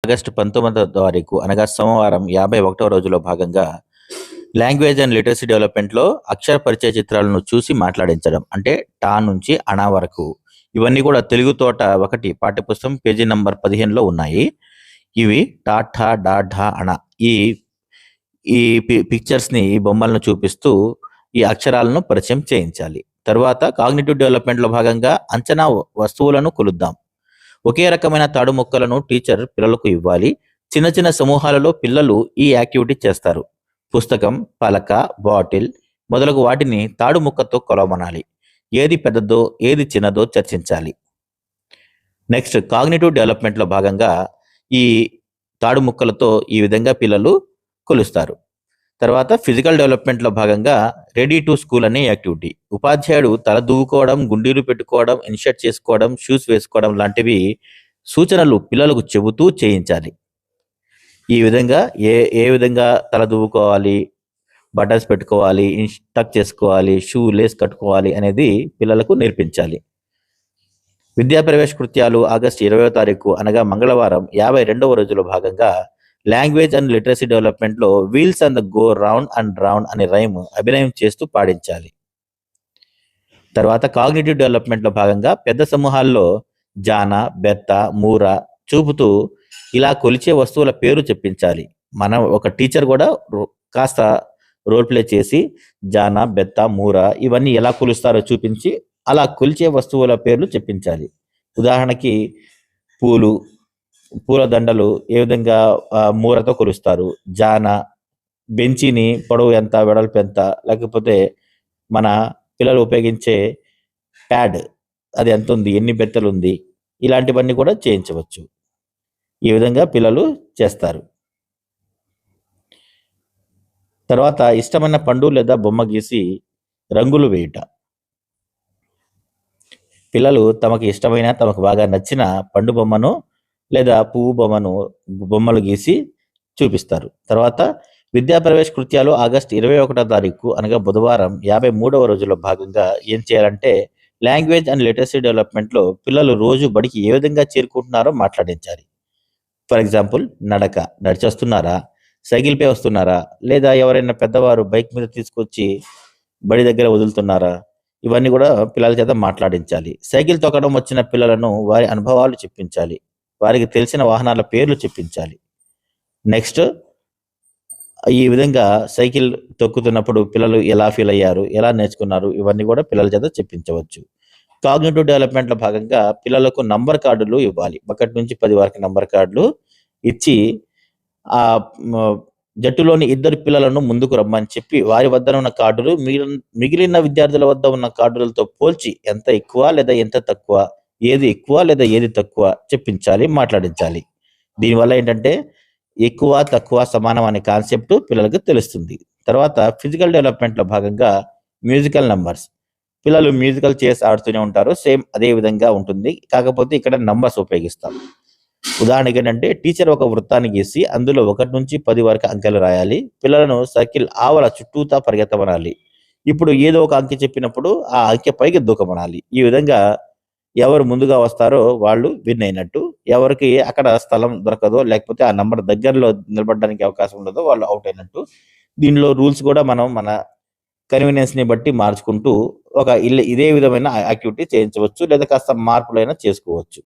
August 19వ తారీఖు అనగా సోమవారం 51వ రోజులో భాగంగా లాంగ్వేజ్ అండ్ లిటరసీ డెవలప్మెంట్లో అక్షర పరిచయ చిత్రాలను చూసి మాట్లాడించడం అంటే టా నుంచి అణా వరకు ఇవన్నీ కూడా తెలుగు తోట ఒకటి పాఠ్యపుస్తకం పేజీ నంబర్ 15లో ఉన్నాయి. ఇవి టా ఠా డా ఢా అణ ఈ ఈ పిక్చర్స్ని ఈ బొమ్మలను చూపిస్తూ ఈ అక్షరాలను పరిచయం చేయించాలి. తర్వాత కాగ్నిటివ్ డెవలప్మెంట్లో భాగంగా అంచనా వస్తువులను కొలుద్దాం. ఒకే రకమైన తాడు ముక్కలను టీచర్ పిల్లలకు ఇవ్వాలి. చిన్న చిన్న సమూహాలలో పిల్లలు ఈ యాక్టివిటీ చేస్తారు. పుస్తకం, పలక, బాటిల్ మొదలగు వాటిని తాడు ముక్కతో కొలవమనాలి. ఏది పెద్దదో ఏది చిన్నదో చర్చించాలి. నెక్స్ట్ కాగ్నిటివ్ డెవలప్మెంట్లో భాగంగా ఈ తాడు ముక్కలతో ఈ విధంగా పిల్లలు కొలుస్తారు. తర్వాత ఫిజికల్ డెవలప్మెంట్లో భాగంగా రెడీ టు స్కూల్ అనే యాక్టివిటీ. ఉపాధ్యాయుడు తల దువ్వుకోవడం, గుండీలు పెట్టుకోవడం, ఇన్షర్ట్ చేసుకోవడం, షూస్ వేసుకోవడం లాంటివి సూచనలు పిల్లలకు చెబుతూ చేయించాలి. ఈ విధంగా ఏ విధంగా తల దువ్వుకోవాలి, బటన్స్ పెట్టుకోవాలి, టక్ చేసుకోవాలి, షూ లేస్ కట్టుకోవాలి అనేది పిల్లలకు నేర్పించాలి. విద్యా ప్రవేశ కృత్యాలు ఆగస్టు 20వ తారీఖు అనగా మంగళవారం 52వ రోజులో భాగంగా లాంగ్వేజ్ అండ్ లిటరసీ డెవలప్మెంట్లో wheels and go round and round అనే రైమ్ అభినయం చేస్తూ పాడించాలి. తర్వాత కాగ్నిటివ్ డెవలప్మెంట్లో భాగంగా పెద్ద సమూహాల్లో జాన, బెత్త, మూర చూపుతూ ఇలా కొలిచే వస్తువుల పేరు చెప్పించాలి. మనం ఒక టీచర్ కూడా కాస్త రోల్ ప్లే చేసి జాన, బెత్త, మూర ఇవన్నీ ఎలా కొలుస్తారో చూపించి అలా కొలిచే వస్తువుల పేర్లు చెప్పించాలి. ఉదాహరణకి పూల దండలు ఏ విధంగా మూరతో కొలుస్తారు, జాన బెంచిని పొడవు ఎంత, వెడల్పు ఎంత, లేకపోతే మన పిల్లలు ఉపయోగించే ప్యాడ్ అది ఎంత ఉంది, ఎన్ని బెత్తలు ఉంది, ఇలాంటివన్నీ కూడా చేయించవచ్చు. ఈ విధంగా పిల్లలు చేస్తారు. తర్వాత ఇష్టమైన పండు లేదా బొమ్మ గీసి రంగులు వేయుట. పిల్లలు తమకు ఇష్టమైన, తమకు బాగా నచ్చిన పండు బొమ్మను లేదా పువ్వు బొమ్మలు గీసి చూపిస్తారు. తర్వాత విద్యా ప్రవేశ కృత్యాలు ఆగస్టు 21వ తారీఖు అనగా బుధవారం 53వ రోజులో భాగంగా ఏం చేయాలంటే లాంగ్వేజ్ అండ్ లిటరసీ డెవలప్మెంట్లో పిల్లలు రోజు బడికి ఏ విధంగా చేరుకుంటున్నారో మాట్లాడించాలి. ఫర్ ఎగ్జాంపుల్, నడిచొస్తున్నారా, సైకిల్ పై వస్తున్నారా, లేదా ఎవరైనా పెద్దవారు బైక్ మీద తీసుకొచ్చి బడి దగ్గర వదులుతున్నారా, ఇవన్నీ కూడా పిల్లల చేత మాట్లాడించాలి. సైకిల్ తొక్కడం వచ్చిన పిల్లలను వారి అనుభవాలు చెప్పించాలి. వారికి తెలిసిన వాహనాల పేర్లు చెప్పించాలి. నెక్స్ట్ ఈ విధంగా సైకిల్ తొక్కుతున్నప్పుడు పిల్లలు ఎలా ఫీల్ అయ్యారు, ఎలా నేర్చుకున్నారు, ఇవన్నీ కూడా పిల్లల చేత చెప్పించవచ్చు. కాగ్నిటివ్ డెవలప్మెంట్లో భాగంగా పిల్లలకు నంబర్ కార్డులు ఇవ్వాలి. 1 నుంచి 10 వరకు నంబర్ కార్డులు ఇచ్చి ఆ జట్టులోని 2 పిల్లలను ముందుకు రమ్మని చెప్పి వారి వద్ద ఉన్న కార్డులు మిగిలిన విద్యార్థుల వద్ద ఉన్న కార్డులతో పోల్చి ఎంత ఎక్కువ లేదా ఎంత తక్కువ, ఏది ఎక్కువ లేదా ఏది తక్కువ చెప్పించాలి, మాట్లాడించాలి. దీనివల్ల ఏంటంటే ఎక్కువ తక్కువ సమానం అనే కాన్సెప్ట్ పిల్లలకు తెలుస్తుంది. తర్వాత ఫిజికల్ డెవలప్మెంట్లో భాగంగా మ్యూజికల్ నంబర్స్. పిల్లలు మ్యూజికల్ చైర్స్ ఆడుతూనే ఉంటారు, సేమ్ అదే విధంగా ఉంటుంది. కాకపోతే ఇక్కడ నంబర్స్ ఉపయోగిస్తాం. ఉదాహరణకి ఏంటంటే టీచర్ ఒక వృత్తాన్ని గీసి అందులో 1 నుంచి 10 వరకు అంకెలు రాయాలి. పిల్లలను సర్కిల్ ఆవల చుట్టూతా పరిగెత్తమనాలి. ఇప్పుడు ఏదో ఒక అంకె చెప్పినప్పుడు ఆ అంకె పైకి దూకమనాలి. ఈ విధంగా ఎవరు ముందుగా వస్తారో వాళ్ళు విన్ అయినట్టు, ఎవరికి అక్కడ స్థలం దొరకదో లేకపోతే ఆ నంబర్ దగ్గరలో నిలబడడానికి అవకాశం ఉండదో వాళ్ళు అవుట్ అయినట్టు. దీనిలో రూల్స్ కూడా మనం మన కన్వీనియన్స్ని బట్టి మార్చుకుంటూ ఇదే విధమైన యాక్టివిటీ చేయించవచ్చు, లేదా కాస్త మార్పులైనా చేసుకోవచ్చు.